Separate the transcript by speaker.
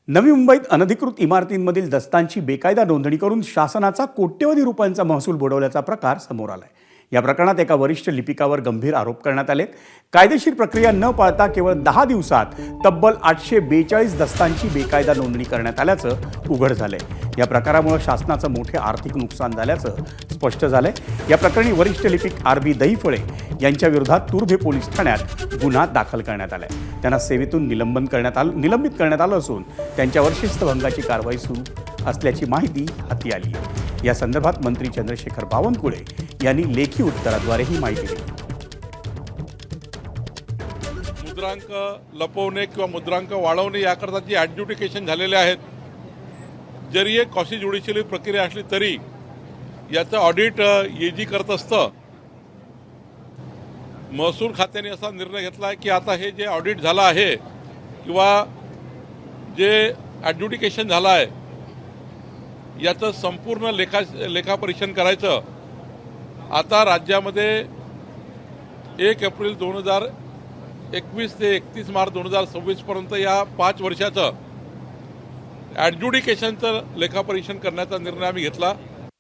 Speaker 1: नवी मुंबईत अनधिकृत इमारतींमधील दस्तांची बेकायदा नोंदणी करून शासनाचा कोट्यवधी रुपयांचा महसूल बुडवल्याचा प्रकार समोर आलाय। या प्रकरणात एका वरिष्ठ लिपिकावर गंभीर आरोप करण्यात आले। कायदेशीर प्रक्रिया न पाळता केवळ 10 दिवसात तब्बल 842 दस्तांची बेकायदा नोंदणी करण्यात आल्याचं उघड झालंय। या प्रकारामुळे शासनाचं मोठे आर्थिक नुकसान झाल्याचं स्पष्ट झालंय। या प्रकरणी वरिष्ठ लिपिक आर.बी. दहिफळे यांच्या विरोधात तुर्भे पोलीस ठाण्यात गुन्हा दाखल करण्यात आलाय। त्यांना सेवेतून निलंबित करण्यात आलं असून त्यांच्यावर शिस्तभंगाची कारवाई सुरू असल्याची माहिती हाती आली आहे। या संदर्भात मंत्री चंद्रशेखर बावनकुळे यांनी लेखी उत्तराद्वारे ही माहिती दिली।
Speaker 2: मुद्रांक लपवणे किंवा मुद्रांक वाढवणे याकरता जी ॲडज्युडिकेशन झालेले आहेत, जरी एक कॉशी ज्युडिशियल प्रक्रिया असली तरी याचं ऑडिट एजी करत असतं। महसूल खात्याने असा निर्णय घेतला आहे की आता हे जे ऑडिट झालं आहे किंवा जे ॲडज्युडिकेशन झालं आहे याचं संपूर्ण लेखापरीक्षण करायचं। आता राज्यामध्ये 1 एप्रिल 2021 ते 31 मार्च 2026 पर्यंत या 5 वर्षाचं ॲडज्युडिकेशनचं लेखापरीक्षण करण्याचा निर्णय आम्ही घेतला।